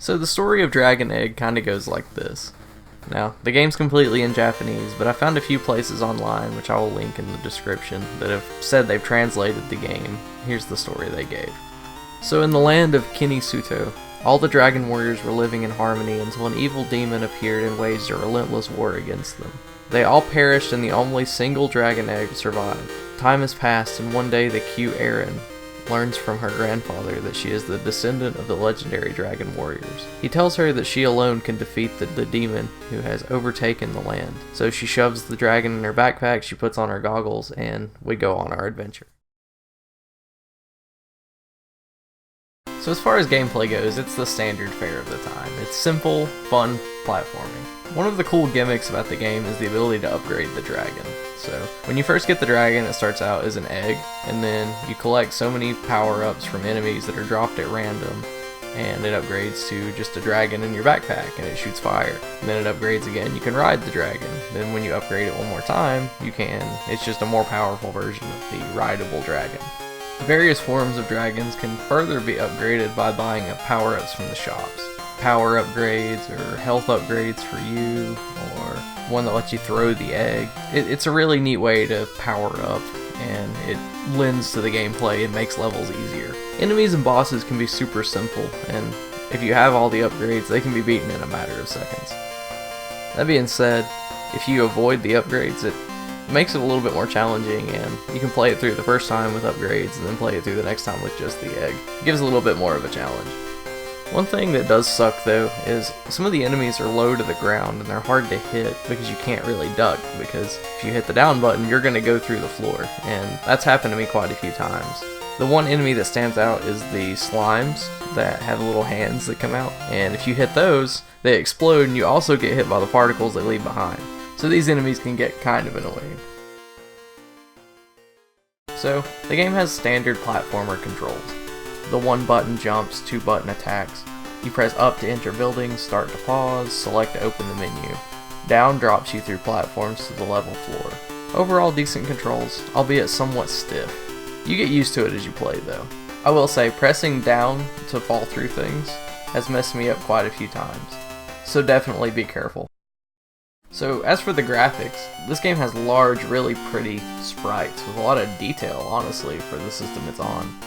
So the story of Dragon Egg kinda goes like this. Now, the game's completely in Japanese, but I found a few places online, which I will link in the description, that have said they've translated the game. Here's the story they gave. So in the land of Kinisuto, all the dragon warriors were living in harmony until an evil demon appeared and waged a relentless war against them. They all perished and the only single dragon egg survived. Time has passed and one day the cute Erin learns from her grandfather that she is the descendant of the legendary dragon warriors. He tells her that she alone can defeat the demon who has overtaken the land. So she shoves the dragon in her backpack, she puts on her goggles, and we go on our adventure. So as far as gameplay goes, it's the standard fare of the time. It's simple, fun platforming. One of the cool gimmicks about the game is the ability to upgrade the dragon. So when you first get the dragon, it starts out as an egg, and then you collect so many power-ups from enemies that are dropped at random, and it upgrades to just a dragon in your backpack, and it shoots fire. And then it upgrades again, you can ride the dragon. Then when you upgrade it one more time, it's just a more powerful version of the rideable dragon. The various forms of dragons can further be upgraded by buying power-ups from the shops. Power upgrades or health upgrades for you, or one that lets you throw the egg. It's a really neat way to power up, and it lends to the gameplay and makes levels easier. Enemies and bosses can be super simple, and if you have all the upgrades, they can be beaten in a matter of seconds. That being said, if you avoid the upgrades, it makes it a little bit more challenging, and you can play it through the first time with upgrades and then play it through the next time with just the egg. It gives a little bit more of a challenge. One thing that does suck though is some of the enemies are low to the ground and they're hard to hit because you can't really duck, because if you hit the down button you're going to go through the floor, and that's happened to me quite a few times. The one enemy that stands out is the slimes that have little hands that come out, and if you hit those, they explode and you also get hit by the particles they leave behind. So these enemies can get kind of annoying. So, the game has standard platformer controls. The 1-button jumps, 2-button attacks. You press up to enter buildings, start to pause, select to open the menu. Down drops you through platforms to the level floor. Overall decent controls, albeit somewhat stiff. You get used to it as you play though. I will say pressing down to fall through things has messed me up quite a few times, so definitely be careful. So as for the graphics, this game has large, really pretty sprites with a lot of detail, honestly, for the system it's on.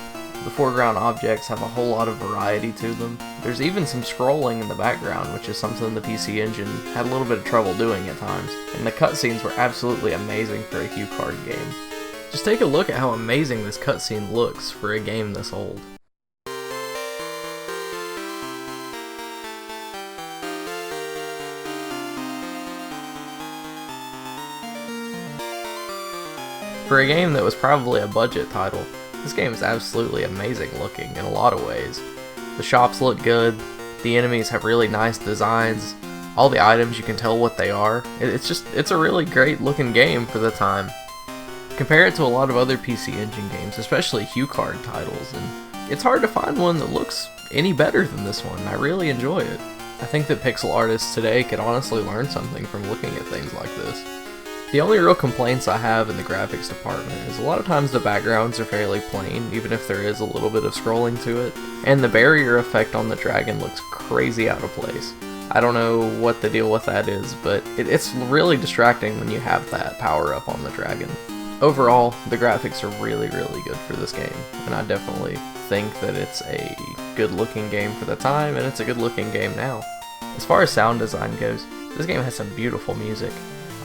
The foreground objects have a whole lot of variety to them. There's even some scrolling in the background, which is something the PC Engine had a little bit of trouble doing at times, and the cutscenes were absolutely amazing for a HuCard game. Just take a look at how amazing this cutscene looks for a game this old. For a game that was probably a budget title, this game is absolutely amazing looking in a lot of ways. The shops look good, the enemies have really nice designs, all the items you can tell what they are. It's a really great looking game for the time. Compare it to a lot of other PC Engine games, especially HuCard titles, and it's hard to find one that looks any better than this one. I really enjoy it. I think that pixel artists today could honestly learn something from looking at things like this. The only real complaints I have in the graphics department is a lot of times the backgrounds are fairly plain, even if there is a little bit of scrolling to it, and the barrier effect on the dragon looks crazy out of place. I don't know what the deal with that is, but it's really distracting when you have that power up on the dragon. Overall, the graphics are really, really good for this game, and I definitely think that it's a good looking game for the time, and it's a good looking game now. As far as sound design goes, this game has some beautiful music.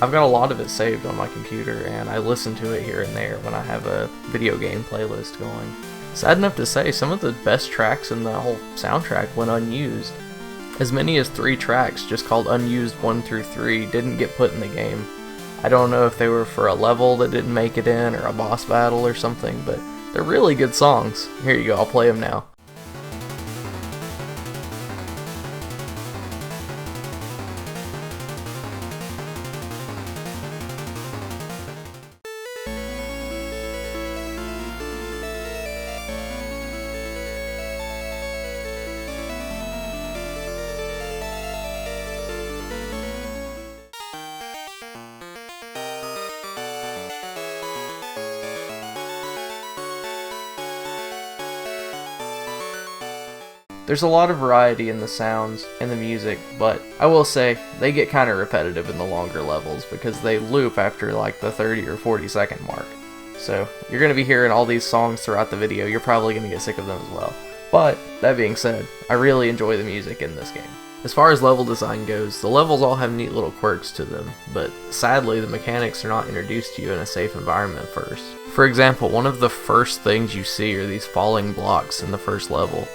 I've got a lot of it saved on my computer, and I listen to it here and there when I have a video game playlist going. Sad enough to say, some of the best tracks in the whole soundtrack went unused. As many as 3 tracks, just called Unused 1 through 3, didn't get put in the game. I don't know if they were for a level that didn't make it in, or a boss battle or something, but they're really good songs. Here you go, I'll play them now. There's a lot of variety in the sounds and the music, but I will say they get kind of repetitive in the longer levels because they loop after like the 30 or 40 second mark. So you're going to be hearing all these songs throughout the video, you're probably going to get sick of them as well. But that being said, I really enjoy the music in this game. As far as level design goes, the levels all have neat little quirks to them, but sadly the mechanics are not introduced to you in a safe environment first. For example, one of the first things you see are these falling blocks in the first level.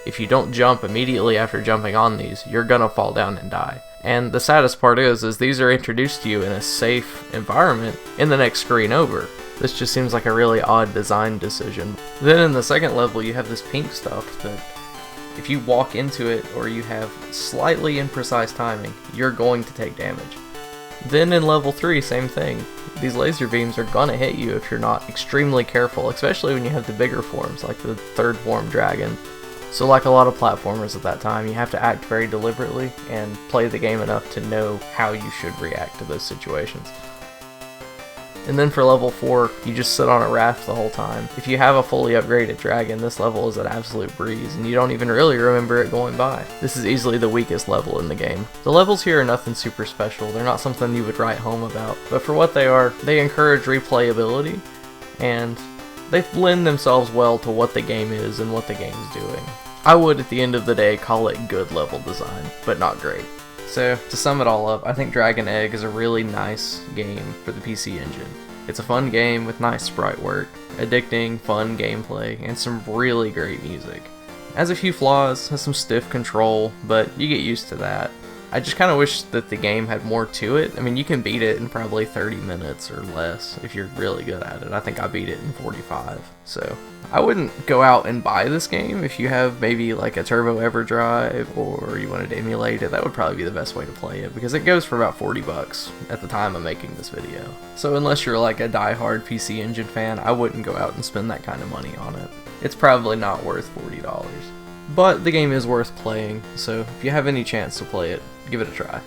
If you don't jump immediately after jumping on these, you're gonna fall down and die. And the saddest part is these are introduced to you in a safe environment in the next screen over. This just seems like a really odd design decision. Then in the second level you have this pink stuff that if you walk into it or you have slightly imprecise timing, you're going to take damage. Then in level 3, same thing. These laser beams are gonna hit you if you're not extremely careful, especially when you have the bigger forms like the third form dragon. So like a lot of platformers at that time, you have to act very deliberately and play the game enough to know how you should react to those situations. And then for level 4, you just sit on a raft the whole time. If you have a fully upgraded dragon, this level is an absolute breeze, and you don't even really remember it going by. This is easily the weakest level in the game. The levels here are nothing super special, they're not something you would write home about, but for what they are, they encourage replayability, and they lend themselves well to what the game is and what the game is doing. I would, at the end of the day, call it good level design, but not great. So, to sum it all up, I think Dragon Egg is a really nice game for the PC Engine. It's a fun game with nice sprite work, addicting, fun gameplay, and some really great music. It has a few flaws, has some stiff control, but you get used to that. I just kind of wish that the game had more to it. I mean, you can beat it in probably 30 minutes or less if you're really good at it. I think I beat it in 45. So, I wouldn't go out and buy this game. If you have maybe like a Turbo EverDrive or you wanted to emulate it, that would probably be the best way to play it because it goes for about 40 bucks at the time of making this video. So unless you're like a die-hard PC Engine fan, I wouldn't go out and spend that kind of money on it. It's probably not worth $40. But the game is worth playing, so if you have any chance to play it, give it a try.